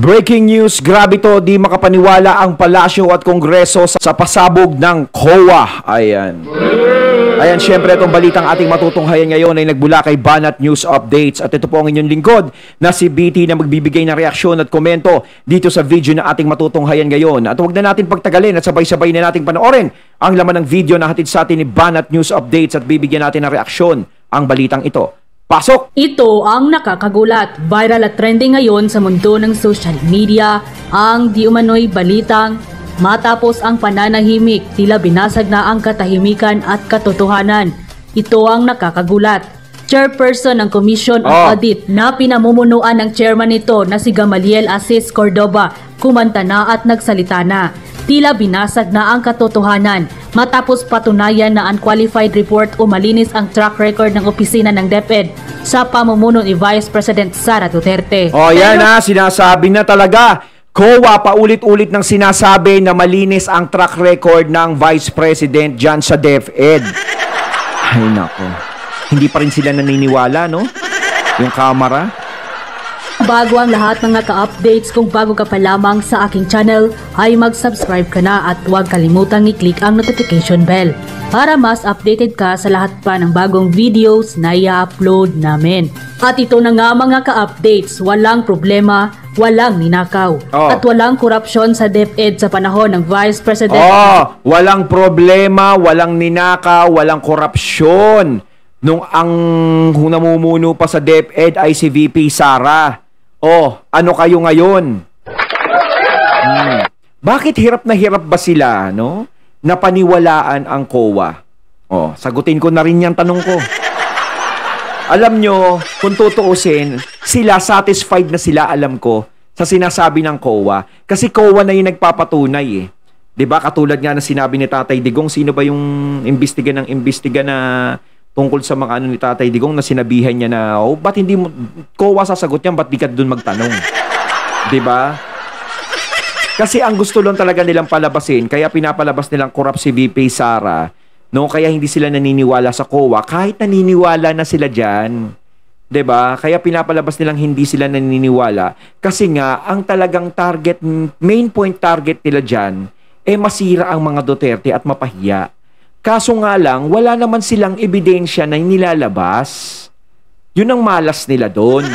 Breaking news, grabe to, di makapaniwala ang palasyo at kongreso sa pasabog ng COA. Ayan. Ayan, syempre itong balitang ating matutunghayan ngayon ay nagbula kay Banat News Updates. At ito po ang inyong lingkod na si BT na magbibigay ng reaksyon at komento dito sa video na ating matutunghayan ngayon. At huwag na natin pagtagalin at sabay-sabay na nating panoorin ang laman ng video na hatid sa atin ni Banat News Updates at bibigyan natin ng reaksyon ang balitang ito. Pasok! Ito ang nakakagulat. Viral at trending ngayon sa mundo ng social media ang di umano'y balitang matapos ang pananahimik, tila binasag na ang katahimikan at katotohanan. Ito ang nakakagulat. Chairperson ng Commission on Audit na pinamumunuan ng chairman nito na si Gamaliel Asis Cordova, kumanta na at nagsalita na. Tila binasag na ang katotohanan matapos patunayan na unqualified report o malinis ang track record ng opisina ng DepEd sa pamumuno ni Vice President Sara Duterte. Yan na, sinasabi na talaga. COA paulit-ulit ng sinasabi na malinis ang track record ng Vice President dyan sa DepEd. Ay nako, hindi pa rin sila naniniwala, no? Yung kamera. Bago ang lahat mga ka-updates, kung bago ka pa lamang sa aking channel, ay mag-subscribe ka na at huwag kalimutang i-click ang notification bell para mas updated ka sa lahat pa ng bagong videos na i-upload namin. At ito na nga mga ka-updates, walang problema, walang ninakaw, at walang korupsyon sa DepEd sa panahon ng Vice President. Walang problema, walang ninakaw, walang korupsyon. Nung ang namumuno pa sa DepEd ay si VP Sara. Ano kayo ngayon? Bakit hirap na hirap ba sila, no? Napaniwalaan ang COA? Sagutin ko na rin yung tanong ko. Alam nyo, kung tutuusin, sila satisfied na sila, alam ko, sa sinasabi ng COA. Kasi COA na yung nagpapatunay eh. 'Di ba? Katulad nga na sinabi ni Tatay Digong, sino ba yung imbestiga na tungkol sa mga ni Tatay Digong na sinabihan niya na, ba't hindi mo, COA sasagot niyan, ba't di ka dun magtanong? Diba? Kasi ang gusto lang talaga nilang palabasin, kaya pinapalabas nilang corrupt si VP Sara, no? Kaya hindi sila naniniwala sa COA, kahit naniniwala na sila dyan. Diba? Kaya pinapalabas nilang hindi sila naniniwala, kasi nga, ang talagang target, main point target nila dyan, masira ang mga Duterte at mapahiya. Kaso nga lang, wala naman silang ebidensya na nilalabas. Yun ang malas nila doon.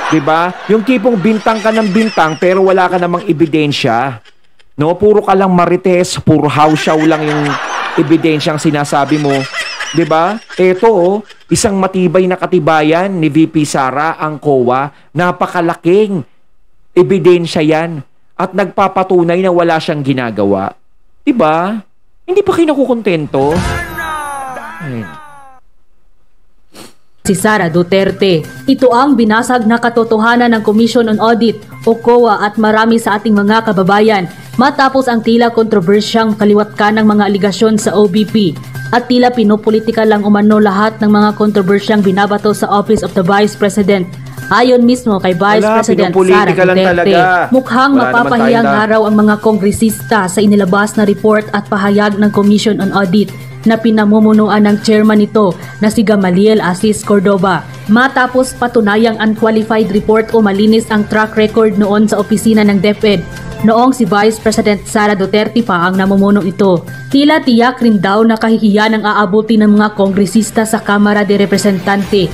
Diba? Yung tipong bintang ka ng bintang pero wala ka namang ebidensya. No? Puro ka lang marites, puro house show lang yung ebidensyang sinasabi mo. Diba? Eto, isang matibay na katibayan ni VP Sara, ang COA. Napakalaking ebidensya yan. At nagpapatunay na wala siyang ginagawa. Diba? Hindi pa kayo nakukontento? Si Sara Duterte. Ito ang binasag na katotohanan ng Commission on Audit o COA at marami sa ating mga kababayan matapos ang tila kontrobersyang kaliwatkan ng mga aligasyon sa OBP at tila pinopolitika lang umano lahat ng mga kontrobersyang binabato sa Office of the Vice President. Ayon mismo kay Vice President Sara Duterte, mukhang mapapahiyang araw ang mga kongresista sa inilabas na report at pahayag ng Commission on Audit na pinamumunuan ng chairman nito na si Gamaliel Asis Cordova. Matapos patunayang unqualified report o malinis ang track record noon sa opisina ng DepEd, noong si Vice President Sara Duterte pa ang namumuno ito. Tila tiyak rin daw na kahihiyan ang aabuti ng mga kongresista sa Kamara de Representante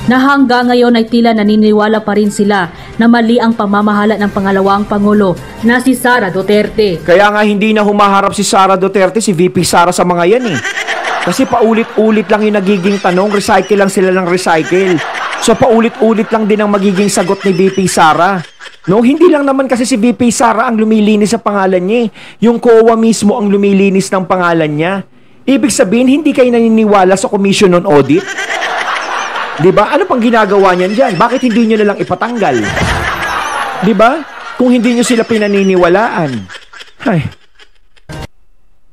na hanggang ngayon ay tila naniniwala pa rin sila na mali ang pamamahala ng pangalawang Pangulo na si Sara Duterte. Kaya nga hindi na humaharap si Sara Duterte, si VP Sara sa mga yan eh. Kasi paulit-ulit lang yung nagiging tanong, recycle lang sila ng recycle. So paulit-ulit lang din ang magiging sagot ni VP Sara. No, hindi lang naman kasi si VP Sara ang lumilinis sa pangalan niya eh. Yung COA mismo ang lumilinis ng pangalan niya. Ibig sabihin, hindi kayo naniniwala sa Commission on Audit? Diba? Ano pang ginagawa niyan dyan? Bakit hindi nyo nalang ipatanggal? Diba? Kung hindi nyo sila pinaniniwalaan. Ay.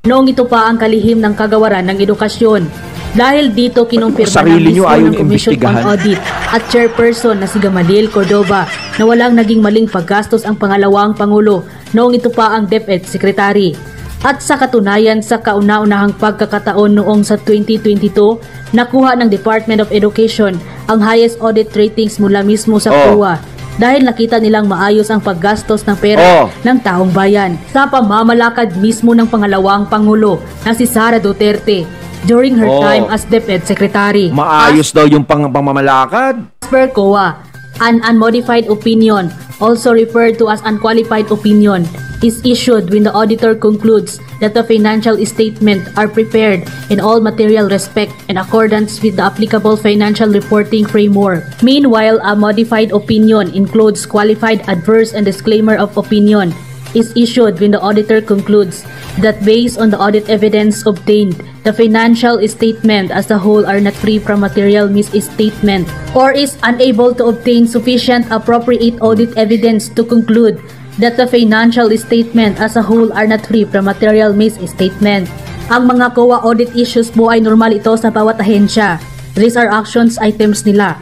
Noong ito pa ang kalihim ng kagawaran ng edukasyon. Dahil dito kinumpirma ng mismo ng Commission on Audit at chairperson na si Gamaliel Cordova na walang naging maling paggastos ang pangalawang Pangulo noong ito pa ang DepEd Secretary. At sa katunayan sa kauna-unahang pagkakataon noong sa 2022, nakuha ng Department of Education ang highest audit ratings mula mismo sa COA. dahil nakita nilang maayos ang paggastos ng pera ng taong bayan sa pamamalakad mismo ng pangalawang Pangulo na si Sara Duterte during her time as DepEd Secretary. Maayos daw yung pamamalakad. As per COA, an unmodified opinion, also referred to as unqualified opinion, is issued when the auditor concludes that the financial statement are prepared in all material respect in accordance with the applicable financial reporting framework. Meanwhile, a modified opinion includes qualified adverse and disclaimer of opinion is issued when the auditor concludes that based on the audit evidence obtained, the financial statement as a whole are not free from material misstatement or is unable to obtain sufficient appropriate audit evidence to conclude that the financial statement as a whole are not free from material misstatement. Ang mga COA audit issues po ay normal ito sa bawat ahensya. These are actions items nila.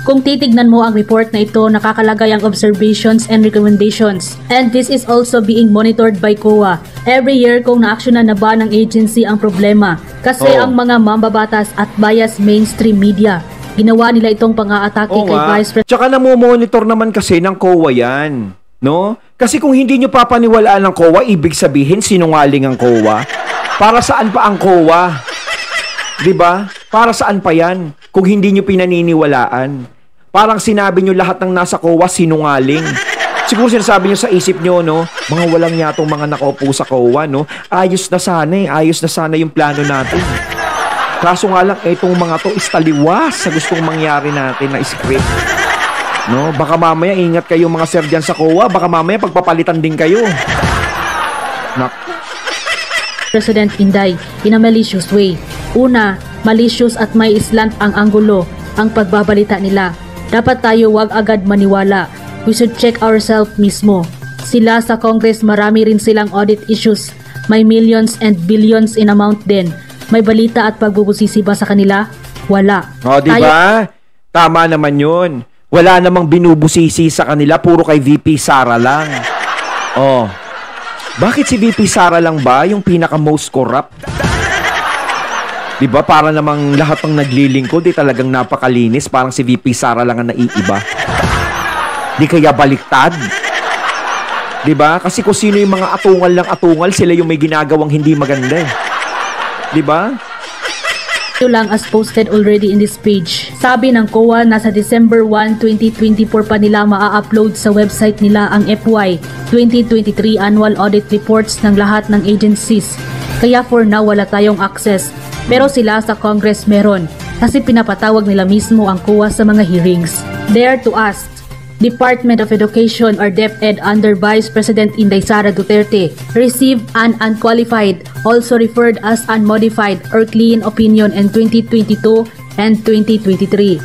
Kung titignan mo ang report na ito, nakakalagay ang observations and recommendations. And this is also being monitored by COA. Every year kung na-actionan na ba ng agency ang problema. Kasi ang mga mambabatas at bias mainstream media, ginawa nila itong pang-aatake kay Vice President. Tsaka namomonitor naman kasi ng COA yan. No? Kasi kung hindi nyo papaniwalaan ng COA, ibig sabihin sinungaling ang COA. Para saan pa ang COA? 'Di ba? Para saan pa 'yan kung hindi nyo pinaniniwalaan? Parang sinabi nyo lahat ng nasa COA sinungaling. Siguro sinasabi nyo sa isip nyo, no? Mga walang yatong mga nakaupo sa COA, no? Ayos na sana yung plano natin. Kaso nga lang, itong mga to is taliwas sa gustong mangyari natin na script. No, baka mamaya ingat kayo mga sir dyan sa COA, baka mamaya pagpapalitan din kayo. President Inday in a malicious way. Una, malicious at may slant ang anggulo ang pagbabalita nila. Dapat tayo wag agad maniwala. We should check ourselves mismo. Sila sa Congress marami rin silang audit issues. May millions and billions in amount din. May balita at pagbubusisi ba sa kanila? Wala. O, diba? Tama naman yun. Wala namang binubusisi sa kanila, puro kay VP Sara lang. Oh. Bakit si VP Sara lang ba yung pinaka most corrupt? 'Di ba? Para namang lahat ng naglilingkod di talagang napakalinis, parang si VP Sara lang ang naiiba. Di kaya baliktad? 'Di ba? Kasi kung sino yung mga atungal ng atungal, sila yung may ginagawang hindi maganda. 'Di ba? Ito lang as posted already in this page. Sabi ng COA na sa December 1, 2024 pa nila maa-upload sa website nila ang FY 2023 annual audit reports ng lahat ng agencies. Kaya for now wala tayong access. Pero sila sa Congress meron kasi pinapatawag nila mismo ang COA sa mga hearings. Dare to ask, Department of Education or DepEd under Vice President Inday Sara Duterte received an unqualified, also referred as unmodified or clean opinion in 2022 and 2023.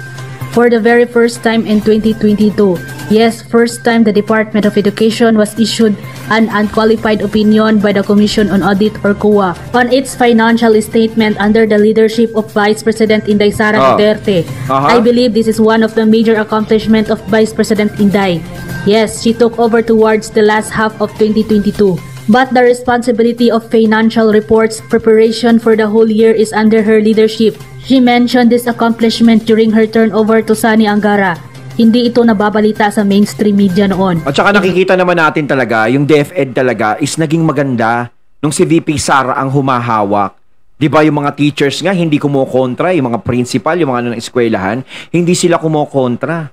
For the very first time in 2022, yes, first time the Department of Education was issued an unqualified opinion by the Commission on Audit or COA on its financial statement under the leadership of Vice President Inday Sara Duterte. I believe this is one of the major accomplishments of Vice President Inday. Yes, she took over towards the last half of 2022. But the responsibility of financial reports preparation for the whole year is under her leadership. She mentioned this accomplishment during her turnover to Sani Angara. Hindi ito nababalita sa mainstream media noon. At saka nakikita naman natin talaga, yung DepEd talaga is naging maganda nung si VP Sara ang humahawak. Di ba yung mga teachers nga hindi kumukontra, yung mga principal, yung mga ng eskwelahan, hindi sila kumukontra.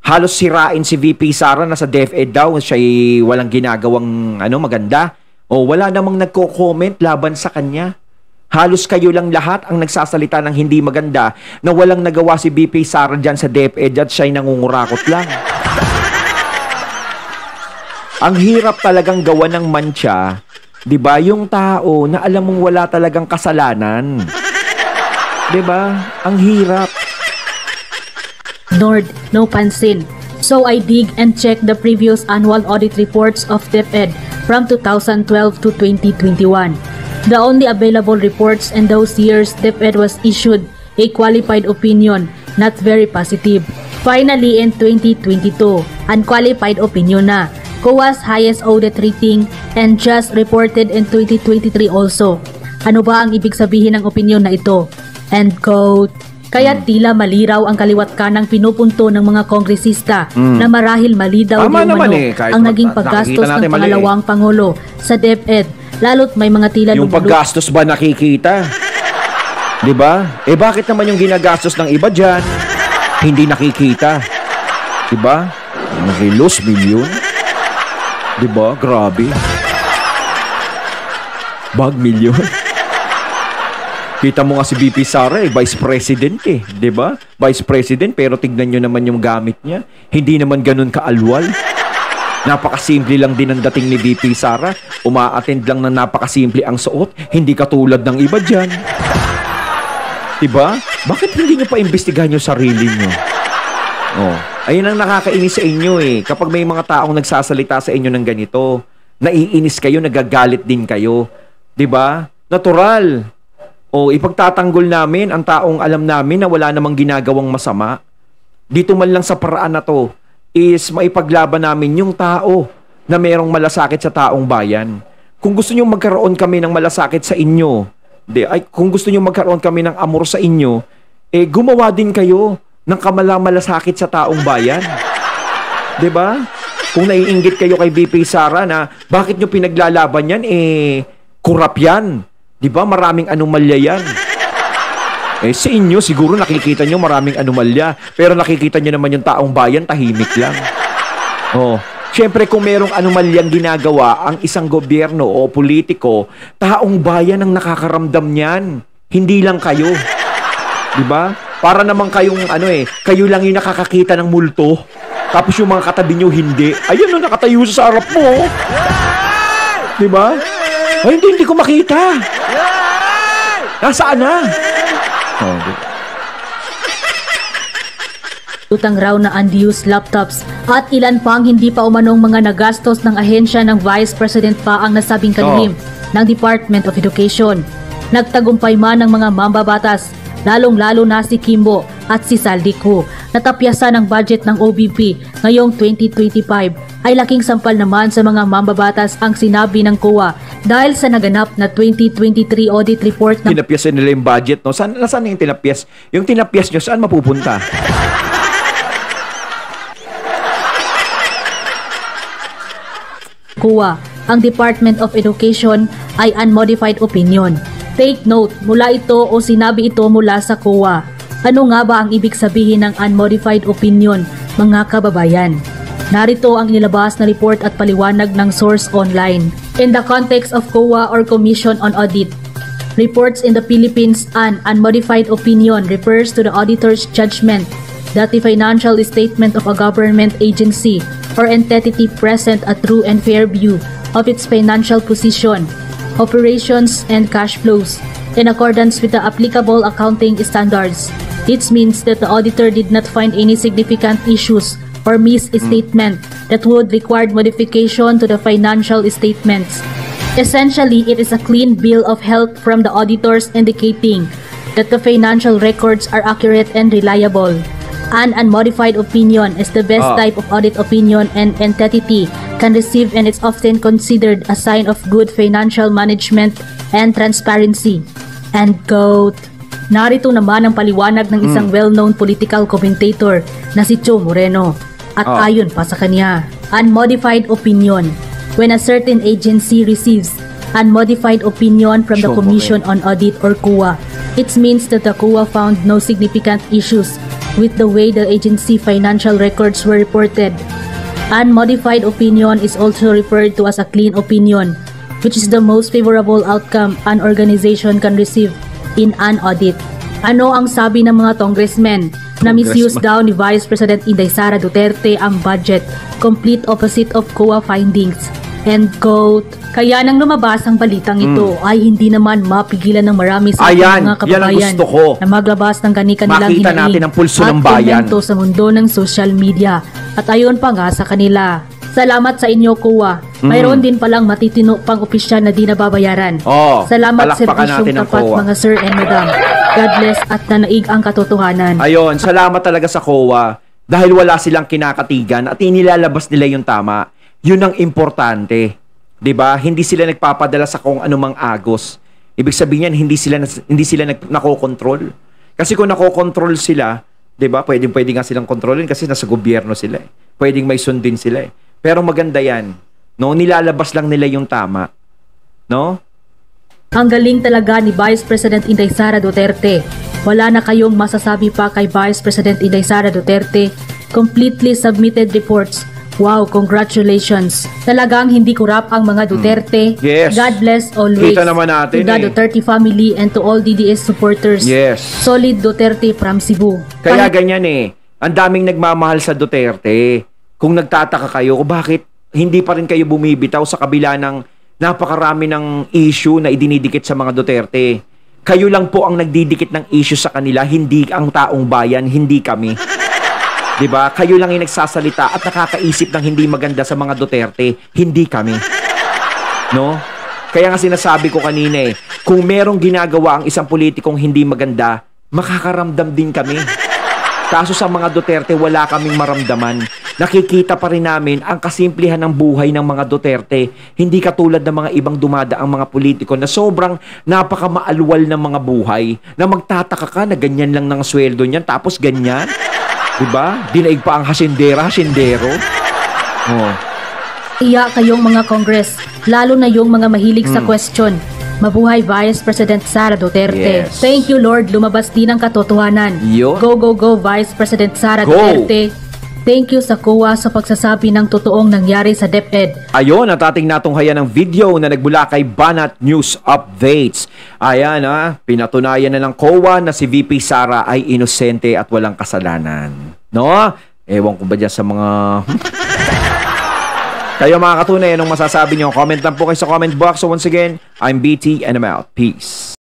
Halos sirain si VP Sara na sa DepEd daw, siya'y walang ginagawang maganda. O wala namang nagko-comment laban sa kanya. Halos kayo lang lahat ang nagsasalita ng hindi maganda na walang nagawa si VP Sara dyan sa DepEd at siya'y nangungurakot lang. Ang hirap talagang gawa ng mantsa, di ba? Yung tao na alam mong wala talagang kasalanan. Di ba? Ang hirap. Ignored, no pansin. So I dig and check the previous annual audit reports of DepEd from 2012 to 2021. The only available reports in those years DepEd was issued a qualified opinion, not very positive. Finally, in 2022, unqualified opinion na. COA's highest audit rating and just reported in 2023 also. Ano ba ang ibig sabihin ng opinion na ito? End quote. Kaya tila maliraw ang kaliwat kanang pinupunto ng mga kongresista na marahil mali daw Tama di naman umano kahit ang naging paggastos nakikita natin ng mali pangalawang Pangulo sa DepEd, lalo't may mga tila Yung lumulog. paggastos ba nakikita? Di ba? Bakit naman yung ginagastos ng iba dyan, hindi nakikita? Di ba? Kilos, milyon. Di ba? Grabe. Bag milyon. Kita mo nga si VP Sara, Vice President di ba? Vice President, pero tignan nyo naman yung gamit niya. Hindi naman ganun kaalwal. Napakasimple lang din ang dating ni VP Sara. Uma-attend lang na napakasimple ang suot. Hindi katulad ng iba dyan. Diba? Bakit hindi nyo pa imbestigahan yung sarili nyo? Ayun ang nakakainis sa inyo Kapag may mga taong nagsasalita sa inyo ng ganito, naiinis kayo, nagagalit din kayo. Diba? Natural. Ipagtatanggol namin ang taong alam namin na wala namang ginagawang masama. Dito man lang sa paraan na to is maipaglaban namin yung tao na merong malasakit sa taong bayan. Kung gusto nyo magkaroon kami ng malasakit sa inyo, kung gusto nyo magkaroon kami ng amor sa inyo, gumawa din kayo ng malasakit sa taong bayan. Diba? Kung naiinggit kayo kay VP Sara na bakit nyo pinaglalaban yan, kurap yan. Diba? Maraming anomalya yan. Sa inyo, siguro nakikita nyo maraming anomalya. Pero nakikita nyo naman yung taong bayan, tahimik lang. Siyempre kung merong anomalyang ginagawa ang isang gobyerno o politiko, taong bayan ang nakakaramdam niyan. Hindi lang kayo. Diba? Para naman kayong kayo lang yung nakakakita ng multo. Tapos yung mga katabi nyo hindi. Ayun nakatayo sa harap mo. Diba? Hindi ko makita. Nasaan na? Utang raw na unused laptops at ilan pang hindi pa umanong mga nagastos ng ahensya ng Vice President pa ang nasabing kalihim ng Department of Education. Nagtagumpay man ng mga mambabatas, lalong-lalo na si Kimbo at si Saldico, natapyasan ng budget ng OBP ngayong 2025 ay laking sampal naman sa mga mambabatas ang sinabi ng COA dahil sa naganap na 2023 audit report ng tinapyasan nila yung budget, no? Nasaan yung tinapyas? Yung tinapyas nyo, saan mapupunta? COA, ang Department of Education ay unmodified opinion. Take note, mula ito o sinabi ito mula sa COA. Ano nga ba ang ibig sabihin ng unmodified opinion, mga kababayan? Narito ang inilabas na report at paliwanag ng source online. In the context of COA or Commission on Audit, reports in the Philippines, an unmodified opinion refers to the auditor's judgment that the financial statement of a government agency or entity present a true and fair view of its financial position, operations, and cash flows in accordance with the applicable accounting standards. It means that the auditor did not find any significant issues or misstatement that would require modification to the financial statements. Essentially, it is a clean bill of health from the auditors indicating that the financial records are accurate and reliable. An unmodified opinion is the best type of audit opinion an entity can receive, and it's often considered a sign of good financial management and transparency. And quote, narito naman ang paliwanag ng isang well-known political commentator na si Joe Moreno. At ayon pa sa kanya, unmodified opinion. When a certain agency receives unmodified opinion from the Commission on Audit or COA, it means that the COA found no significant issues with the way the agency financial records were reported. Unmodified opinion is also referred to as a clean opinion, which is the most favorable outcome an organization can receive in an audit. Ano ang sabi ng mga congressmen? Na misuse daw ni Vice President Inday Sara Duterte ang budget, complete opposite of COA findings. End quote. Kaya nang lumabas ang balitang ito ay hindi naman mapigilan ng marami sa mga kababayan na maglabas ng kanilang hinaing ang pulso ng bayan komento sa mundo ng social media. At ayon pa nga sa kanila, salamat sa inyo, COA. Mayroon din palang matitino pang opisyal na di nababayaran. Salamat sa serbisyong tapat, mga sir and madam. God bless at nanaig ang katotohanan. Ayun, salamat talaga sa COA dahil wala silang kinakatigan at inilalabas nila yung tama. Yun ang importante. 'Di ba? Hindi sila nagpapadala sa kung anumang agos. Ibig sabihin yan, hindi sila nakokontrol. Kasi kung nakokontrol sila, 'di ba? Pwedeng nga silang kontrolin kasi nasa gobyerno sila eh. Pwedeng may sundin sila eh. Pero maganda 'yan. No, nilalabas lang nila yung tama. No? Ang galing talaga ni Vice President Inday Sara Duterte. Wala na kayong masasabi pa kay Vice President Inday Sara Duterte. Completely submitted reports. Wow, congratulations. Talagang hindi kurap ang mga Duterte. Yes. God bless always. Kita naman natin to the Duterte family and to all DDS supporters. Yes. Solid Duterte from Cebu. Kaya ganyan eh. Ang daming nagmamahal sa Duterte. Kung nagtataka kayo kung bakit hindi pa rin kayo bumibitaw sa kabila ng napakarami ng issue na idinidikit sa mga Duterte. Kayo lang po ang nagdidikit ng issue sa kanila, hindi ang taong bayan, hindi kami. 'Di ba? Kayo lang yung nagsasalita at nakakaisip ng hindi maganda sa mga Duterte, hindi kami. No? Kaya nga sinasabi ko kanina eh, kung merong ginagawa ang isang politikong hindi maganda, makakaramdam din kami. Kaso sa mga Duterte, wala kaming maramdaman. Nakikita pa rin namin ang kasimplihan ng buhay ng mga Duterte. Hindi katulad ng mga ibang dumadaang mga politiko na sobrang napakamaalwal ng mga buhay. Na magtataka ka na ganyan lang ng sweldo niyan, tapos ganyan. Diba? Dinaig pa ang hasindero. Oh. Iya kayong mga Congress, lalo na yung mga mahilig sa question. Mabuhay Vice President Sara Duterte. Yes. Thank you Lord, lumabas din ang katotohanan. Yo. Go, go, go Vice President Sara Go. Duterte. Thank you sa COA sa pagsasabi ng totoong nangyari sa DepEd. Ayun, at ating natunghayan ng video na nagmula kay Banat News Updates. Ayan pinatunayan na ng COA na si VP Sara ay inosente at walang kasalanan. No? Ewan ko ba dyan sa mga... Kayo mga katunay, anong masasabi nyo? Comment lang po kayo sa comment box. So once again, I'm BT and I'm out. Peace.